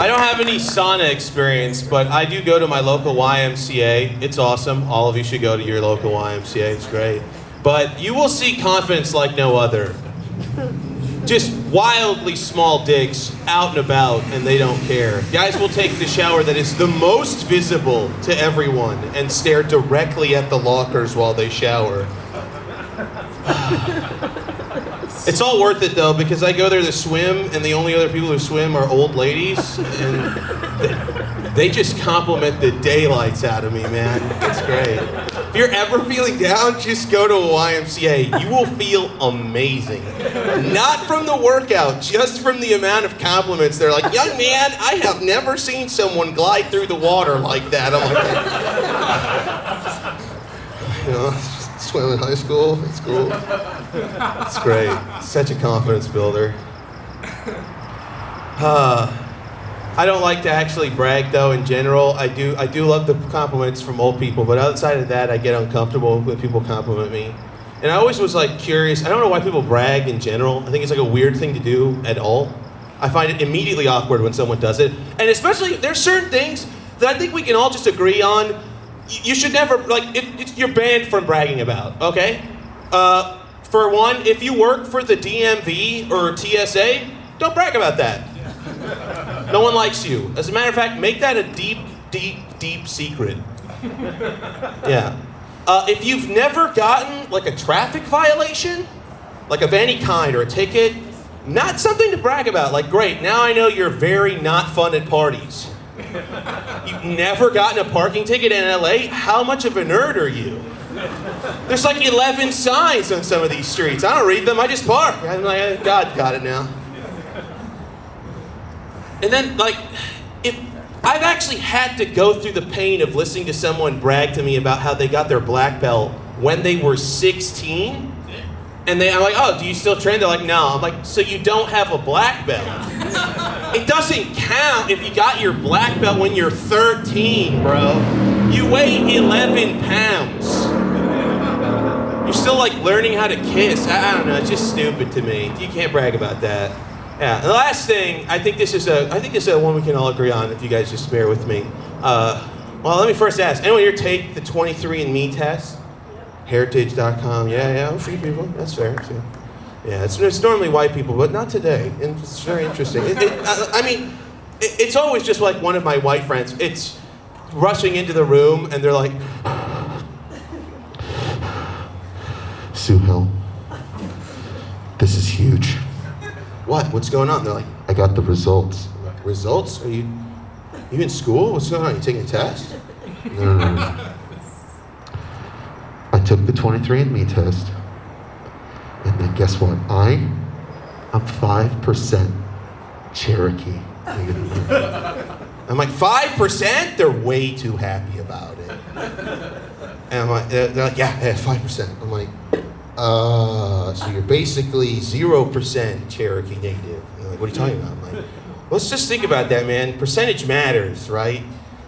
I don't have any sauna experience, but I do go to my local YMCA. It's awesome. All of you should go to your local YMCA. It's great. But you will see confidence like no other. Just wildly small dicks out and about, and they don't care. Guys will take the shower that is the most visible to everyone and stare directly at the lockers while they shower. It's all worth it though, because I go there to swim, and the only other people who swim are old ladies, and they just compliment the daylights out of me, man. It's great. If you're ever feeling down, just go to a YMCA. You will feel amazing. Not from the workout, just from the amount of compliments. They're like, young man, I have never seen someone glide through the water like that. I'm like, you know, swim in high school, it's cool. It's great. Such a confidence builder. I don't like to actually brag though in general. I do love the compliments from old people, but outside of that I get uncomfortable when people compliment me. And I always was like curious, I don't know why people brag in general. I think it's like a weird thing to do at all. I find it immediately awkward when someone does it. And especially, there's certain things that I think we can all just agree on. You should never, you're banned from bragging about, okay? For one, if you work for the DMV or TSA, don't brag about that. No one likes you. As a matter of fact, make that a deep, deep, deep secret. Yeah. If you've never gotten like a traffic violation, like of any kind, or a ticket, not something to brag about. Like, great, now I know you're very not fun at parties. You've never gotten a parking ticket in LA? How much of a nerd are you? There's like 11 signs on some of these streets. I don't read them, I just park. I'm like, God, got it now. And then, if I've actually had to go through the pain of listening to someone brag to me about how they got their black belt when they were 16. And I'm like, oh, do you still train? They're like, no. I'm like, so you don't have a black belt? It doesn't count if you got your black belt when you're 13, bro. You weigh 11 pounds. You're still learning how to kiss. I don't know, it's just stupid to me. You can't brag about that. Yeah, and the last thing, I think this is a one we can all agree on if you guys just bear with me. Well, let me first ask, anyone here take the 23andMe test? Heritage.com, yeah, free people, that's fair. So, yeah, it's normally white people, but not today, and it's very interesting. It's always just like one of my white friends, it's rushing into the room, and they're like, Sue Hill, this is huge. What? What's going on? They're like, I got the results. Like, results? Are you in school? What's going on? You taking a test? No. I took the 23andMe test, and then guess what? I'm 5% Cherokee. I'm like, 5%? They're way too happy about it. And I'm like, they're like, yeah, 5%. I'm like, so you're basically 0% Cherokee native. You're like, what are you talking about? I'm like, let's just think about that, man. Percentage matters, right?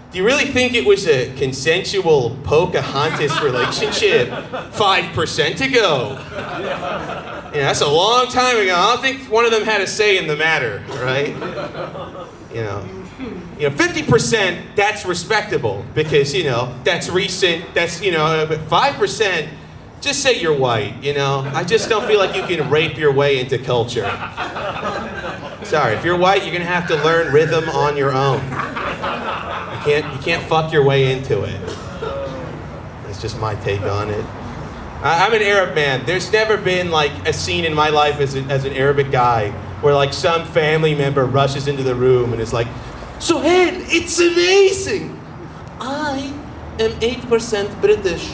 Do you really think it was a consensual Pocahontas relationship 5% ago? Yeah, that's a long time ago. I don't think one of them had a say in the matter, right? You know, 50%, that's respectable because, that's recent, that's, but 5%, just say you're white, I just don't feel like you can rape your way into culture. Sorry, if you're white, you're gonna have to learn rhythm on your own. You can't fuck your way into it. That's just my take on it. I'm an Arab man. There's never been a scene in my life as an Arabic guy where some family member rushes into the room and is like, Sohail, it's amazing. I am 8% British.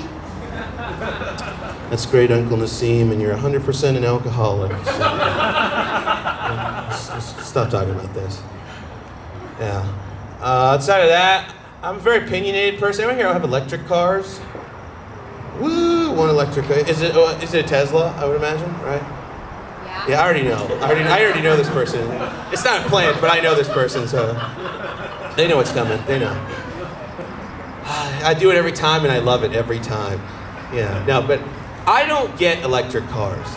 That's great, Uncle Nassim, and you're 100% an alcoholic. So, stop talking about this. Yeah. Outside of that, I'm a very opinionated person. Anyone here have electric cars? Woo, one electric car. Is it a Tesla, I would imagine, right? Yeah, I already know. I already know this person. It's not planned, but I know this person, so they know what's coming. They know. I do it every time, and I love it every time. Yeah, no, but I don't get electric cars.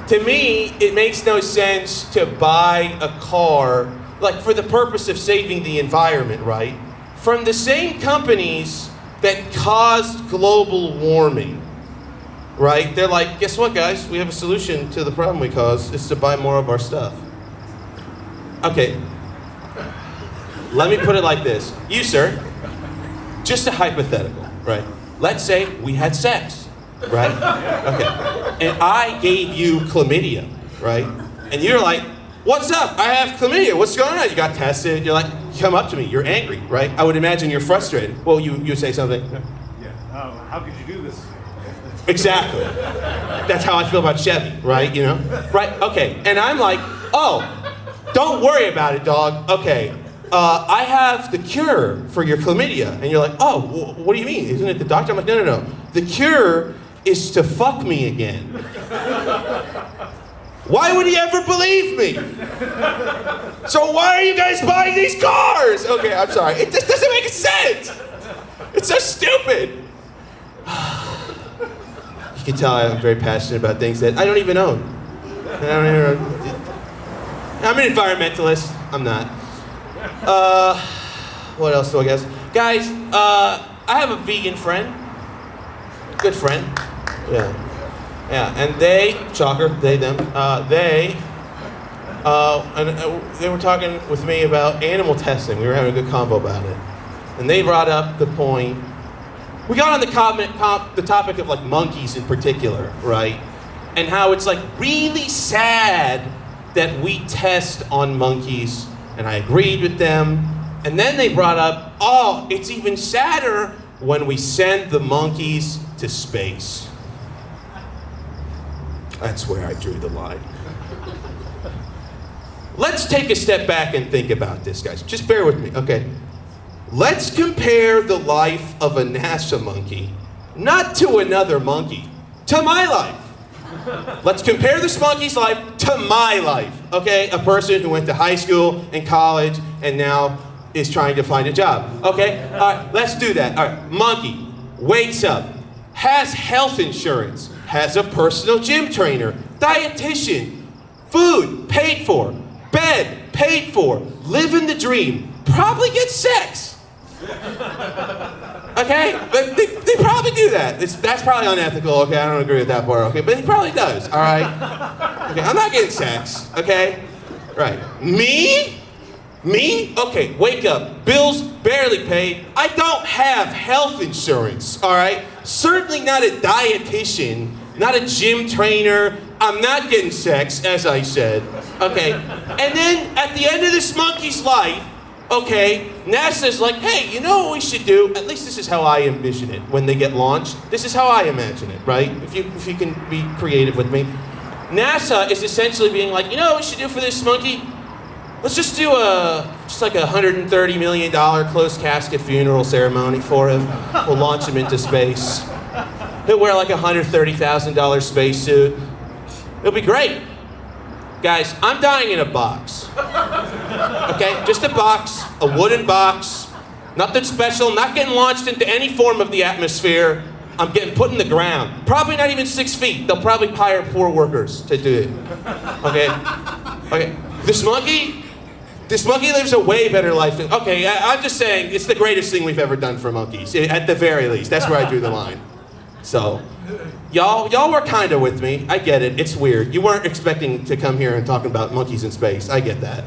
To me, it makes no sense to buy a car, like for the purpose of saving the environment, right? From the same companies that caused global warming, right? They're like, guess what, guys? We have a solution to the problem we caused. It's to buy more of our stuff. Okay, let me put it like this. You, sir, just a hypothetical, right? Let's say we had sex. Right? Okay. And I gave you chlamydia, right? And you're like, what's up? I have chlamydia. What's going on? You got tested. You're like, come up to me. You're angry, right? I would imagine you're frustrated. Well, you say something. Yeah. How could you do this? Exactly. That's how I feel about Chevy, right? You know? Right? Okay. And I'm like, oh, don't worry about it, dog. Okay. I have the cure for your chlamydia. And you're like, oh, what do you mean? Isn't it the doctor? I'm like, no. The cure is to fuck me again. Why would he ever believe me? So why are you guys buying these cars? Okay, I'm sorry. It just doesn't make sense. It's so stupid. You can tell I'm very passionate about things that I don't even own. I'm an environmentalist. I'm not. What else do I guess? Guys, I have a vegan friend. Good friend. Yeah, and they, shocker, them, they were talking with me about animal testing. We were having a good convo about it. And they brought up the point, we got on the topic of like monkeys in particular, right? And how it's like really sad that we test on monkeys, and I agreed with them. And then they brought up, oh, it's even sadder when we send the monkeys to space. That's where I drew the line. Let's take a step back and think about this, guys. Just bear with me, okay? Let's compare the life of a NASA monkey, not to another monkey, to my life. Let's compare this monkey's life to my life, okay? A person who went to high school and college and now is trying to find a job, okay? All right, let's do that. All right, monkey wakes up, has health insurance, has a personal gym trainer, dietitian, food paid for, bed paid for, living the dream, probably gets sex. Okay? But they probably do that. That's probably unethical, okay? I don't agree with that part, okay? But he probably does, all right? Okay, I'm not getting sex, okay? Right. Me? Okay, wake up. Bills barely paid. I don't have health insurance, all right? Certainly not a dietitian, not a gym trainer. I'm not getting sex, as I said, okay? And then at the end of this monkey's life, okay, NASA's like, hey, you know what we should do? At least this is how I envision it when they get launched. This is how I imagine it, right? If you can be creative with me. NASA is essentially being like, you know what we should do for this monkey? Let's just do like a $130 million closed casket funeral ceremony for him. We'll launch him into space. He'll wear like a $130,000 spacesuit. It'll be great. Guys, I'm dying in a box. Okay, just a box, a wooden box, nothing special, not getting launched into any form of the atmosphere. I'm getting put in the ground. Probably not even 6 feet. They'll probably hire poor workers to do it. Okay. This monkey lives a way better life than, okay, I'm just saying, it's the greatest thing we've ever done for monkeys, at the very least. That's where I drew the line. So, y'all were kind of with me. I get it. It's weird. You weren't expecting to come here and talk about monkeys in space. I get that.